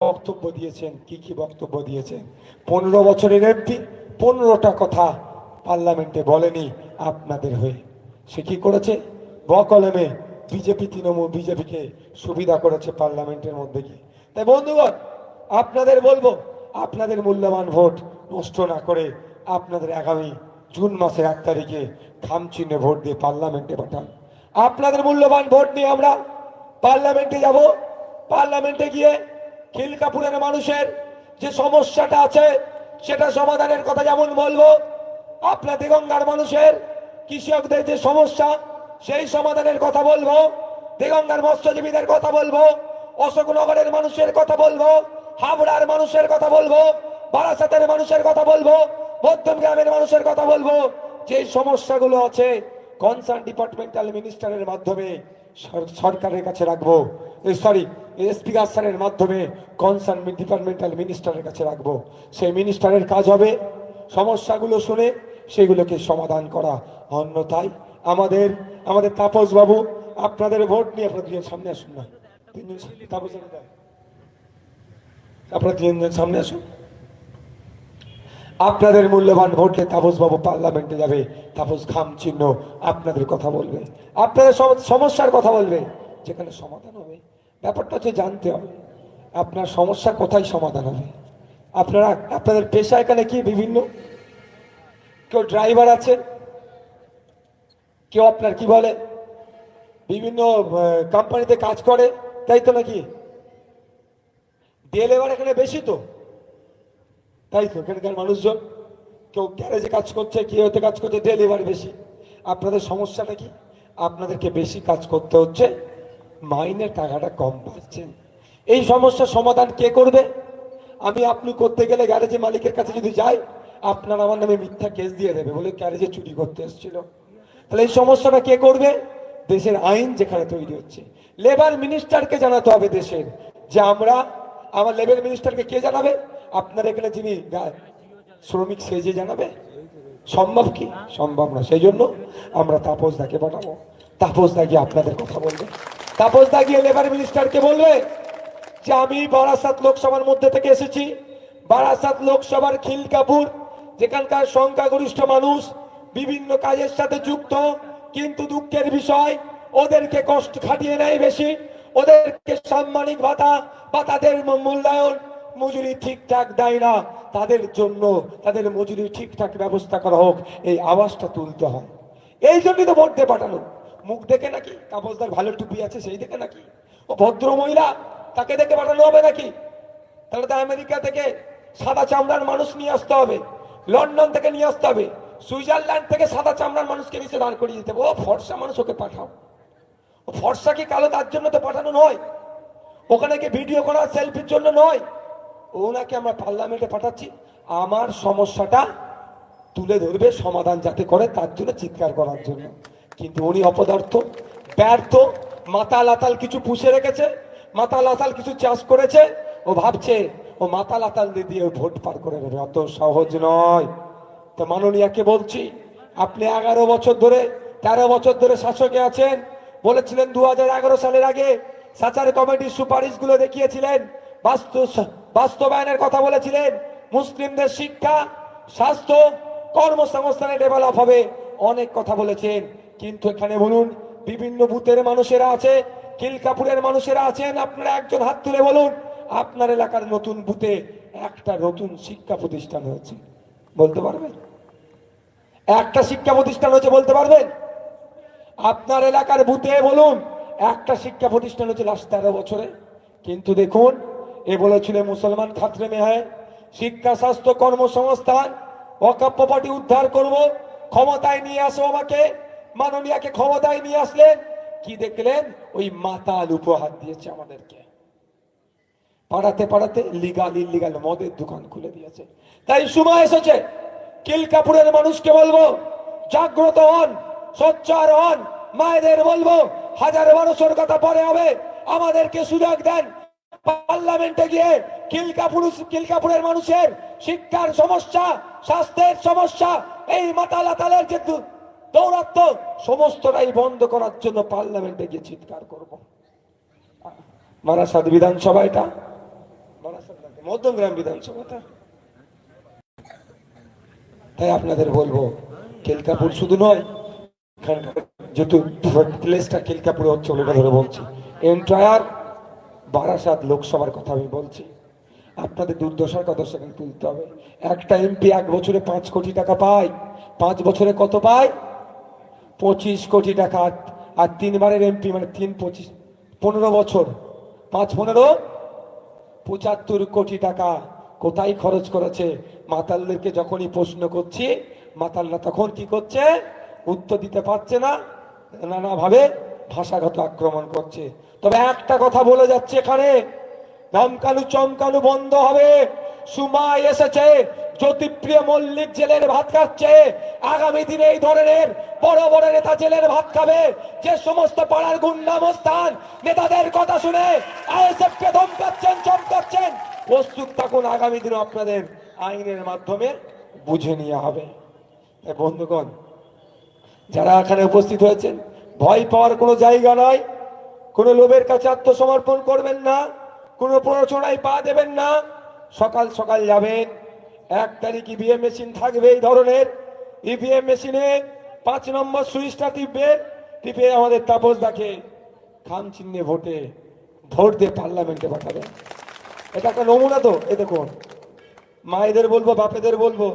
বক্তব্য দিয়েছেন, কি কি বক্তব্য দিয়েছেন। 15 বছরের এমপি 15টা কথা পার্লামেন্টে বলেনি আপনাদের হয়ে। সে কি করেছে? বকলমে বিজেপি তৃণমূল বিজেপিকে সুবিধা করেছে পার্লামেন্টের মধ্যে গিয়ে। তাই বন্ধুগণ, আপনাদের বলবো, আপনাদের মূল্যবান ভোট নষ্ট না করে আপনাদের আগামী জুন মাসের 1 তারিখে খামচিহ্নে ভোট দিয়ে পার্লামেন্টে পাঠান। আপনাদের মূল্যবান ভোট নিয়ে আমরা পার্লামেন্টে যাব। পার্লামেন্টে গিয়ে খিলকাপুরের মানুষের যে সমস্যাটা আছে সেটা সমাধানের কথা যেমন বলবো, আপনাদের দেগঙ্গার মানুষের কৃষকদের যে সমস্যা সেই সমাধানের কথা বলবো, দেগঙ্গার মৎস্যজীবীদের কথা বলবো, অশোকনগরের মানুষের কথা বলবো, হাবড়ার মানুষের কথা বলবো, বারাসাতের মানুষের কথা বলবো, মধ্যম গ্রামের মানুষের কথা বলবো। যে সমস্যাগুলো আছে কনসার্ন ডিপার্টমেন্টাল মিনিস্টারের মাধ্যমে সরকারের কাছে রাখবো, সরি স্পিকার স্যারের মাধ্যমে কনসার্ন ডিপার্টমেন্টাল মিনিস্টারের কাছে রাখবো। সেই মিনিস্টারের কাজ হবে সমস্যাগুলো শুনে সেগুলোকে সমাধান করা। অন্যথায় আমাদের তাপস বাবু আপনাদের ভোট নিয়ে আপনারা দুজন সামনে আসুন না, তাপস আপনারা তিনজন সামনে আসুন। আপনাদের মূল্যবান ভোটে তাপস বাবু পার্লামেন্টে যাবে। তাপস খাম চিহ্ন আপনাদের কথা বলবে, আপনাদের সমস্যার কথা বলবে, যেখানে সমাধান হবে। ব্যাপারটা হচ্ছে জানতে হবে আপনার সমস্যা কোথায় সমাধান হবে। আপনাদের পেশা এখানে কি বিভিন্ন, কেউ ড্রাইভার আছে, কেউ আপনার কি বলে বিভিন্ন কোম্পানিতে কাজ করে, তাই তো নাকি? ডে লেবার এখানে বেশি তো, তাই তো? এখানকার মানুষজন কেউ গ্যারেজে কাজ করছে, কেউ হতে কাজ করছে, ডে লেবার বেশি। আপনাদের সমস্যাটা কি? আপনাদেরকে বেশি কাজ করতে হচ্ছে, মাইনের টাকাটা কম পাচ্ছেন। এই সমস্যার সমাধান কে করবে? আপনি করতে গেলে গ্যারেজে মালিকের কাছে যদি যাই, আপনার আমার নামে মিথ্যা কেস দিয়ে দেবে, বলে গ্যারেজে চুরি করতে এসেছিল। তাহলে এই সমস্যাটা কে করবে? দেশের আইন যেখানে তৈরি হচ্ছে, লেবার মিনিস্টারকে জানাতে হবে দেশের, যে আমার লেবার মিনিস্টারকে কে জানাবে? আপনার এখানে যিনি শ্রমিক সে যে জানাবে? সম্ভব কি? সম্ভব না। সেই জন্য আমরা তাপস দাকে পাঠাবো। তাপস দা গিয়ে আপনাদের কথা বলবে। তাপস দা গিয়ে লেবার মিনিস্টারকে বলবে যে আমি বারাসাত লোকসভার মধ্যে থেকে এসেছি। বারাসাত লোকসভার খিলকাপুর, যেখানকার সংখ্যাগরিষ্ঠ মানুষ বিভিন্ন কাজের সাথে যুক্ত, কিন্তু দুঃখের বিষয় ওদেরকে কষ্ট খাটিয়ে নেয় বেশি, ওদেরকে সাম্মানিক ভাতা বা তাদের মূল্যায়ন মজুরি ঠিকঠাক দেয় না। তাদের জন্য তাদের মজুরি ঠিকঠাক ব্যবস্থা করা হোক, এই আওয়াজটা তুলতে হয়। এই জন্যই তো ভোট দিয়ে পাঠানো। মুখ দেখে নাকি? তাপসদার ভালো টুপি আছে সেই দেখে নাকি? ও ভদ্র মহিলা, তাকে দেখে পাঠানো হবে নাকি? তাহলে তো আমেরিকা থেকে সাদা চামড়ার মানুষ নিয়ে আসতে হবে, লন্ডন থেকে নিয়ে আসতে হবে, সুইজারল্যান্ড থেকে সাদা চামড়ার মানুষকে নিচে দাঁড় করিয়ে দিতে হবে। ও ফর্সা মানুষ, ওকে পাঠাও। ও ফর্সা কি কালো তার জন্য তো পাঠানো নয়, ওখানে কি ভিডিও করা সেলফির জন্য নয়। ওনাকে আমরা পার্লামেন্টে পাঠাচ্ছি আমার সমস্যাটা তুলে ধরবে, সমাধান যাতে করে তার জন্য চিৎকার করার জন্য। কিন্তু উনি অপদার্থ, ব্যর্থ, মাতাল আতাল কিছু পুষে রেখেছে, মাতাল আতাল কিছু চাষ করেছে। ও ভাবছে ও মাতাল আতাল দিয়ে ভোট পার করে নেবে, অত সহজ নয়। তো মাননীয়াকে বলছি, আপনি 11 বছর ধরে 13 বছর ধরে শাসকে আছেন। বলেছিলেন 2011 সালের আগে সাচার কমিটির সুপারিশগুলো দেখিয়েছিলেন, বাস্তবায়নের কথা বলেছিলেন। মুসলিমদের শিক্ষা, স্বাস্থ্য, কর্মসংস্থানে ডেভেলপ হবে, অনেক কথা বলেছেন। কিন্তু এখানে বলুন, বিভিন্ন বুথের মানুষেরা আছে, খিলকাপুরের মানুষেরা আছেন, আপনারা একজন হাত তুলে বলুন আপনার এলাকার নতুন বুথে একটা নতুন শিক্ষা প্রতিষ্ঠান হয়েছে? বলতে পারবেন? একটা শিক্ষা প্রতিষ্ঠান হচ্ছে বলতে পারবেন? আপনার এলাকার বুথে বলুন একটা শিক্ষা প্রতিষ্ঠান হচ্ছে লাস্ট 13 বছরে। কিন্তু দেখুন, এ বলেছিল মুসলমান খাতরে মে হ্যায়, শিক্ষা, স্বাস্থ্য, কর্মসংস্থান, ওয়াকফ প্রপার্টি উদ্ধার করব, ক্ষমতায় নিয়ে আসো আমাকে। মাননীয়াকে ক্ষমতায় নিয়ে আসলেন, কি দেখলেন? ওই মাতাল উপহার দিয়েছে আমাদেরকে। পাড়াতে পাড়াতে লিগাল ইলিগাল মদের দোকান খুলে দিয়েছে। তাই সময় এসেছে খিলকাপুরের মানুষকে বলবো, জাগ্রত হন, সোচ্চার হন। মায়েদের বলবো, 1000-1200 কথা পরে হবে, আমাদেরকে সুযোগ দেন। পার্লামেন্টে গিয়ে খিলকাপুরের মানুষের শিক্ষার সমস্যা, স্বাস্থ্যের সমস্যা, এই মাতাল আতালের যে দৌরাত্ম্য, সমস্তটাই বন্ধ করার জন্য পার্লামেন্টে গিয়ে চিৎকার করব। বারাসাত বিধানসভা এটা মধ্যমগ্রাম বিধানসভাটা। তাই আপনাদের বলবো, কেলকাপুর শুধু নয়, এখানকার যেহেতু প্লেসটা কেলকাপুরে হচ্ছে ওটা ধরে বলছি, এন্টায়ার বারাসাত লোকসভার কথা আমি বলছি। আপনাদের দুর্দশার কথা সেখানে তুলতে হবে। একটা এমপি 1 বছরে 5 কোটি টাকা পায়, 5 বছরে কত পায়? 25 কোটি টাকা। আর 3বারের এমপি মানে 3 25 15 বছর, 5 15 75 কোটি টাকা কোথায় খরচ করেছে? মাতালদেরকে যখনই প্রশ্ন করছি, মাতালরা তখন কি করছে? উত্তর দিতে পারছে না, নানাভাবে ভাষাগত আক্রমণ করছে। তবে একটা কথা বলে যাচ্ছে, এখানে ধমকানো চমকানো বন্ধ হবে। সময় এসেছে, জ্যোতিপ্রিয় মল্লিক জেলের ভাত খাচ্ছে, আগামী দিনে এই ধরনের বড় বড় নেতা জেলের ভাত খাবে। যে সমস্ত পাড়ার গুন্ডা মস্তান নেতাদের কথা শুনে আইএসএফ কে ধমকাচ্ছেন চমকাচ্ছেন, প্রস্তুত থাকুন, আগামী দিনে আপনাদের আইনের মাধ্যমে বুঝে নেওয়া হবে। বন্ধুগণ, যারা এখানে উপস্থিত হয়েছেন, ভয় পাওয়ার কোনো জায়গা নয়। কোনো লোভের কাছে আত্মসমর্পণ করবেন না, কোনো প্ররোচনায় পা দেবেন না। সকাল সকাল যাবেন, 1 তারিখ ইভিএম মেশিন থাকবে এই ধরনের। ইভিএম মেশিনে 5 নম্বর সুইচটা টিপবেন, টিপে আমাদের তাপস দাকে খাম চিহ্নে ভোট দিয়ে পার্লামেন্টে পাঠাবেন। এটা একটা নমুনা তো। এ দেখুন, মায়েদের বলবো, বাপেদের বলবো,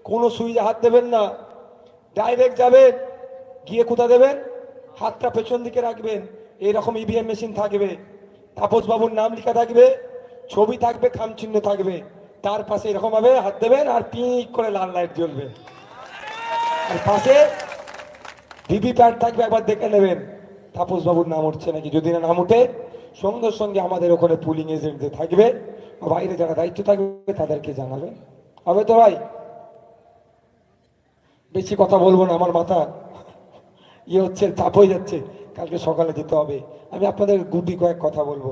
কোনো সুইচে হাত দেবেন না, ডাইরেক্ট যাবেন, গিয়ে কোথা দেবেন? হাতটা পেছন দিকে রাখবেন। এইরকম ইভিএম মেশিন থাকবে, তাপস বাবুর নাম লেখা থাকবে, ছবি থাকবে, খাম চিহ্ন থাকবে, তার পাশে এরকম ভাবে হাত দেবেন আর পিক করে লাল লাইট জ্বলবে। আর পাশে ভিভি প্যাড থাকবে, একবার দেখে নেবেন তাপস বাবুর নাম উঠছে নাকি। যদি না নাম উঠে, সঙ্গে সঙ্গে আমাদের ওখানে পুলিং এজেন্ট যে থাকবে, বাইরে যারা দায়িত্ব থাকবে তাদেরকে জানাবে। হবে তো ভাই? বেশি কথা বলবো না, আমার মাথা হচ্ছে, চাপ হয়ে যাচ্ছে, কালকে সকালে যেতে হবে। আমি আপনাদের গুটি কয়েক কথা বলবো।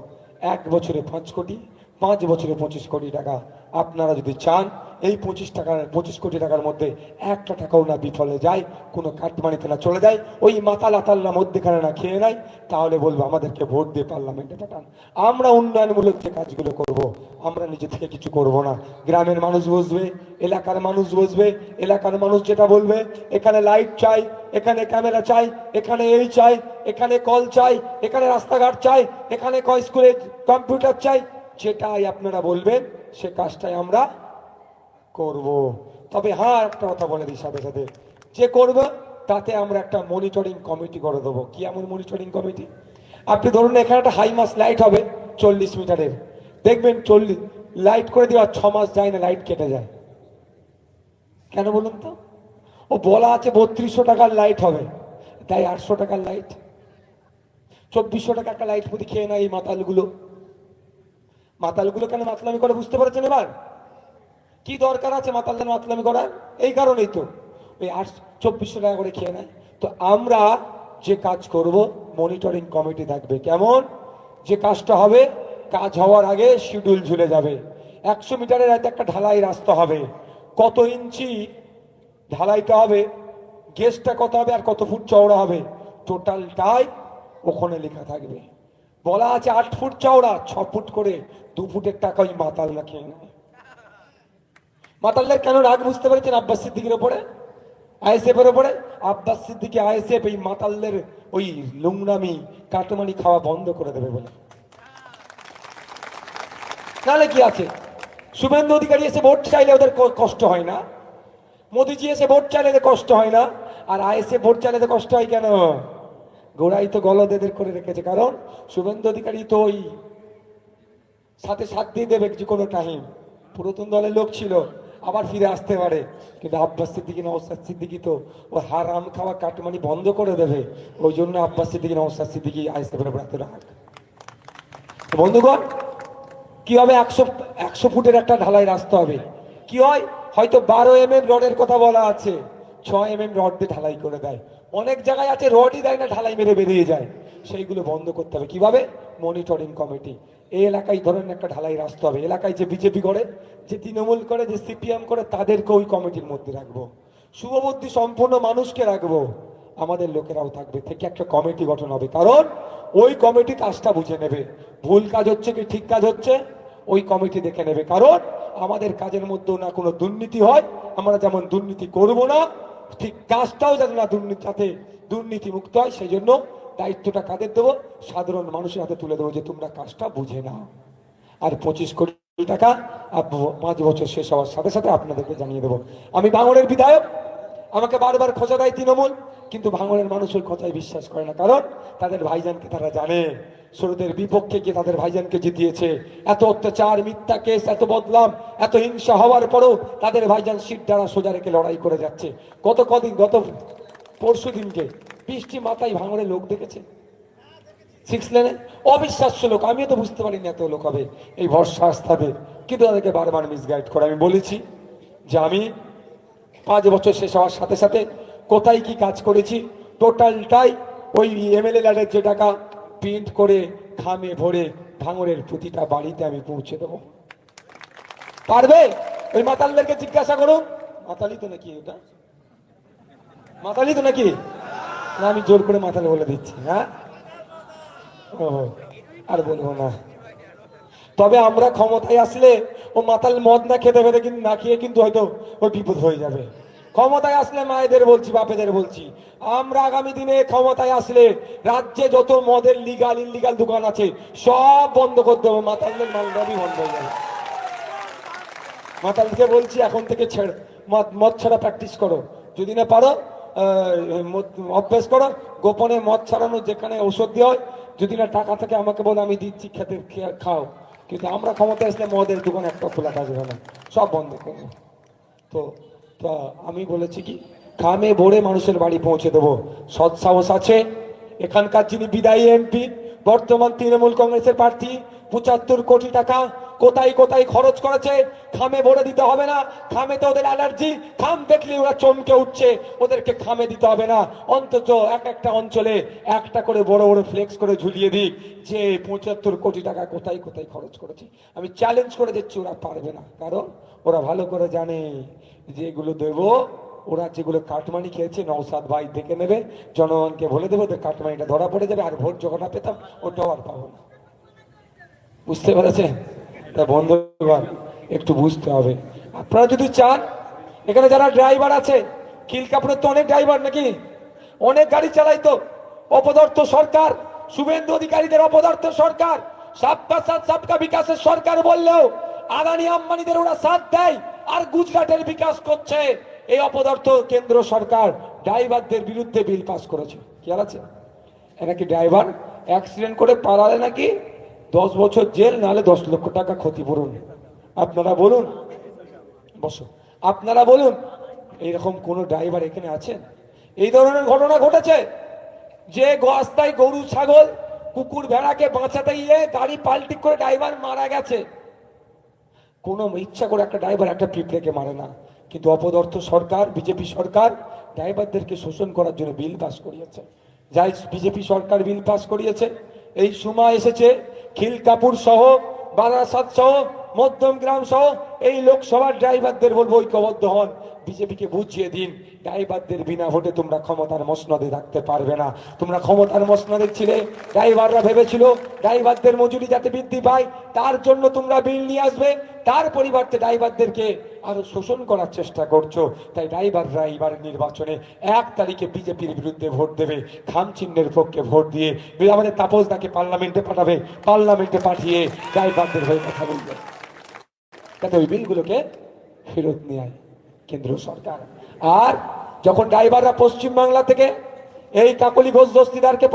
1 বছরে 5 কোটি, 5 বছরে 25 কোটি টাকা। আপনারা যদি চান এই 25 কোটি টাকার মধ্যে একটা টাকাও না বিফলে যায়, কোনো কাটমানিতে না চলে যায়, ওই মাতাল আতালরা মধ্যেখানে না খেয়ে নেয়, তাহলে বলবো আমাদেরকে ভোট দিয়ে পার্লামেন্টে পাঠান। আমরা উন্নয়নমূলক যে কাজগুলো করব, আমরা নিজে থেকে কিছু করব না। গ্রামের মানুষ বসবে, এলাকার মানুষ বসবে, এলাকার মানুষ যেটা বলবে, এখানে লাইট চাই, এখানে ক্যামেরা চাই, এখানে এই চাই, এখানে কল চাই, এখানে রাস্তাঘাট চাই, এখানে স্কুলে কম্পিউটার চাই, যেটাই আপনারা বলবেন সে কাজটাই আমরা করব। তবে হ্যাঁ, একটা কথা বলে দিই সাথে সাথে, যে করবে তাতে আমরা একটা মনিটরিং কমিটি করে দেবো। কি এমন মনিটরিং কমিটি? আপনি ধরুন এখানে একটা হাই মাস লাইট হবে 40 মিটারের, দেখবেন 40 লাইট করে দেওয়া 6 মাস যায় না, লাইট কেটে যায়। কেন বলুন তো? ও বলা আছে 3200 টাকার লাইট হবে, তাই 800 টাকার লাইট, 2400 টাকা একটা লাইট প্রতি খেয়ে নেয় এই মাতালগুলো। মাতালগুলো কেন মাতলামি করে বুঝতে পারছেন এবার? কি দরকার আছে মাতালদের মাতলামি করার? এই কারণেই তো ওই 2400 টাকা করে খেয়ে নেয়। তো আমরা যে কাজ করব, মনিটরিং কমিটি থাকবে। কেমন? যে কাজটা হবে, কাজ হওয়ার আগে শিডিউল ঝুলে যাবে। 100 মিটারের একটা ঢালাই রাস্তা হবে, কত ইঞ্চি ঢালাইটা হবে, গেজটা কত হবে আর কত ফুট চওড়া হবে, টোটালটাই ওখানে লেখা থাকবে। বলা আছে 8 ফুট চওড়া, 6 ফুট করে 2 ফুটের টাকা ওই মাতালরা খেয়ে নেয়। মাতালদের কেন রাগ বুঝতে পেরেছেন? আব্বাস সিদ্দিকের ওপরে, আইএসএফ এর ওপরে। আব্বাস সিদ্দিকি আইএসএফ এই মাতালদের ওই লুংনামি কাটমানি খাওয়া বন্ধ করে দেবে বলে। নাহলে কি আছে? শুভেন্দু অধিকারী এসে ভোট চাইলে ওদের কষ্ট হয় না, মোদিজি এসে ভোট চাইলে এদের কষ্ট হয় না, আর আইএসএফ ভোট চাইলে এদের কষ্ট হয় কেন? গোড়াই তো গলদ এদের করে রেখেছে। কারণ শুভেন্দু অধিকারী তো ওই সাথে সাথ দিয়ে দেবে যে কোনো টাইম, পুরাতন দলের লোক ছিল, আবার ফিরে আসতে পারে। কিন্তু আব্বাস সিদ্দিকী নওশাদ সিদ্দিকী তো ও হারাম খাওয়া কাটমানি বন্ধ করে দেবে। ওই জন্য আব্বাস সিদ্দিকী নওশাদ সিদ্দিকী আইএসএফের উপর এত রাগ। বন্ধুগণ, কি হবে? 100 ফুটের একটা ঢালাই রাস্তা হবে। কি হয়? হয়তো 12 mm রডের কথা বলা আছে, 6 mm রড দিয়ে ঢালাই করে দেয়। অনেক জায়গায় আছে রডই দেয় না, ঢালাই মেরে বেরিয়ে যায়। সেইগুলো বন্ধ করতে হবে। কিভাবে? Monitoring committee. এই এলাকায় ধরেন একটা ঢালাই রাস্তা হবে, এলাকায় যে বিজেপি করে, যে তৃণমূল করে, যে সিপিএম করে, তাদেরকে ওই কমিটির মধ্যে রাখবো। শুভবুদ্ধি সম্পূর্ণ মানুষকে রাখবো, আমাদের লোকেরাও থাকবে, থেকে একটা কমিটি গঠন হবে। কারণ ওই কমিটি কাজটা বুঝে নেবে, ভুল কাজ হচ্ছে কি ঠিক কাজ হচ্ছে, ওই কমিটি দেখে নেবে, কারণ আমাদের কাজের মধ্যেও না কোনো দুর্নীতি হয়, আমরা যেমন দুর্নীতি করব না, ঠিক কাজটাও যাতে না যাতে দুর্নীতি মুক্ত হয়, সেই জন্য দায়িত্বটা কাদের দেবো? সাধারণ মানুষের হাতে তুলে দেবো, যে তোমরা কাজটা বুঝে নাও। আর 25 কোটি টাকা 5 বছর শেষ হওয়ার সাথে সাথে আপনাদেরকে জানিয়ে দেবো। আমি ভাঙড়ের বিধায়ক, আমাকে বারবার খোঁচা দেয় তৃণমূল, কিন্তু ভাঙড়ের মানুষ ওই কথায় বিশ্বাস করে না, কারণ তাদের ভাইজানকে তারা জানে, স্রোতের বিপক্ষে গিয়ে তাদের ভাইজানকে জিতিয়েছে। এত অত্যাচার, মিথ্যা কেস, এত বদলাম, এত হিংসা হওয়ার পরও তাদের ভাইজান সিট দ্বারা সোজা রেখে লড়াই করে যাচ্ছে। গত পরশু দিনকে বৃষ্টি মাথায় ভাঙড়ে লোক দেখেছে 6 লেনে, অবিশ্বাস্য লোক। আমিও তো বুঝতে পারিনি এত লোক হবে এই ভরসা আস্থাদের, কিন্তু তাদেরকে বারবার মিসগাইড করে। আমি বলেছি যে আমি 5 বছর শেষ হওয়ার সাথে সাথে কোথায় কি কাজ করেছি টোটালটাই ওই এমএলএ ল্যাডের যে টাকা প্রিন্ট করে খামে ভরে ভাঙড়ের প্রতিটা বাড়িতে আমি পৌঁছে দেবো। পারবে? ওই মাতালদেরকে জিজ্ঞাসা করুন। মাতালি তো নাকি ওটা? মাতালি তো নাকি? না, আমি জোর করে মাতাল বলে দিচ্ছি। হ্যাঁ, ও আর বলবো না। তবে আমরা ক্ষমতায় আসলে ও মাতাল মদ না খেতে পেরে কিন্তু না খেয়ে কিন্তু হয়তো ওর বিপদ হয়ে যাবে। ক্ষমতায় আসলে মায়েদের বলছি, বাপেদের বলছি, আমরা আগামী দিনে ক্ষমতায় আসলে রাজ্যে যত মদের লিগাল ইলিগাল দোকান আছে সব বন্ধ করে দেবো, মাতালদের মালদাবি বন্ধ হয়ে যাবে। মাতালকে বলছি এখন থেকে মদ ছাড়া প্র্যাকটিস করো, যদি না পারো অভ্যাস করো, গোপনে মদ ছাড়ানো যেখানে ঔষধ দেওয়া হয়, যদি না টাকা থাকে আমাকে বলো, আমি দিচ্ছি, খেতে খাও। কিন্তু আমরা ক্ষমতায় আসলে মদের দোকান একটা খোলা থাকবে না, সব বন্ধ করবো। তো তো আমি বলেছি কি, খামে ভরে মানুষের বাড়ি পৌঁছে দেবো। সৎ সাহস আছে এখানকার যিনি বিদায়ী এমপি, বর্তমান তৃণমূল কংগ্রেসের প্রার্থী, 75 কোটি টাকা কোথায় কোথায় খরচ করেছে, খামে ভরে দিতে হবে না। খামে তো ওদের অ্যালার্জি, খাম দেখলে ওরা চমকে উঠছে, ওদেরকে খামে দিতে হবে না। অন্তত একটা অঞ্চলে একটা করে বড় বড় ফ্লেক্স করে ঝুলিয়ে দিক যে 75 কোটি টাকা কোথায় কোথায় খরচ করেছে। আমি চ্যালেঞ্জ করে দিচ্ছি, ওরা পারবে না, কারণ ওরা ভালো করে জানে যেগুলো দেবো, ওরা যেগুলো কাটমানি খেয়েছে নওশাদ ভাই দেখে নেবে, জনগণকে বলে দেবো, ওদের কাটমানিটা ধরা পড়ে যাবে, আর ভোট যখন পেতাম ওটাও আর পাবো না। বুঝতে পেরেছেন? তা বন্ধুগণ একটু বুঝতে হবে। আপনারা যদি চান, এখানে যারা ড্রাইভার আছে, খিলকাপুরের তো অনেক ড্রাইভার নাকি, অনেক গাড়ি চালাই তো, অপদার্থ সরকার, শুভেন্দু অধিকারীদের অপদার্থ সরকার, সবকা সাথ সবকা বিকাশের সরকার বললেও আদানি আম্বানিদের ওরা সাথ দেয়, আর গুজরাটের বিকাশ করছে। এই অপদার্থ কেন্দ্র সরকার ড্রাইভারদের বিরুদ্ধে বিল পাস করেছে, খেয়াল আছে? নাকি ড্রাইভার অ্যাক্সিডেন্ট করে পালালে নাকি 10 বছর জেল, নাহলে 10 লক্ষ টাকা ক্ষতিপূরণ। আপনারা বলুন, বসো, আপনারা বলুন, এইরকম কোন ড্রাইভার এখানে আছেন? এই ধরনের ঘটনা ঘটেছে যে রাস্তায় গরু ছাগল কুকুর ভেড়াকে বাঁচাতে গিয়ে গাড়ি পাল্টি করে ড্রাইভার মারা গেছে। কোনো ইচ্ছা করে একটা ড্রাইভার একটা পিঁপড়েকে মারে না, কিন্তু অপদার্থ সরকার, বিজেপি সরকার ড্রাইভারদেরকে শোষণ করার জন্য বিল পাস করিয়েছে। যাই বিজেপি সরকার বিল পাস করিয়েছে, এই সময় এসেছে খিলকাপুর সহ, বারাসাত সহ, মধ্যমগ্রাম সহ এই লোকসভার ড্রাইভারদের বলবো ঐক্যবদ্ধ হন, বিজেপিকে বুঝিয়ে দিন ড্রাইভারদের বিনা ভোটে তোমরা ক্ষমতার মসনদে রাখতে পারবে না। তোমরা ক্ষমতার মসনদে ছিলে, ড্রাইভাররা ভেবেছিল ড্রাইভারদের মজুরি যাতে বৃদ্ধি পায় তার জন্য তোমরা বিল নিয়ে আসবে, তার পরিবর্তে ড্রাইভারদেরকে আরো শোষণ করার চেষ্টা করছো। তাই ড্রাইভাররা এবার নির্বাচনে 1 তারিখে বিজেপির বিরুদ্ধে ভোট দেবে, খাম চিহ্নের পক্ষে ভোট দিয়ে আমাদের তাপসদাকে পার্লামেন্টে পাঠাবে, পার্লামেন্টে পাঠিয়ে ড্রাইভারদের হয়ে কথা বলবে, যাতে ওই বিলগুলোকে ফেরত নেয় কেন্দ্র সরকার। আর যখন ড্রাইভাররা পশ্চিমবাংলা থেকে এই কাকলি ঘোষ দস্তিদারকে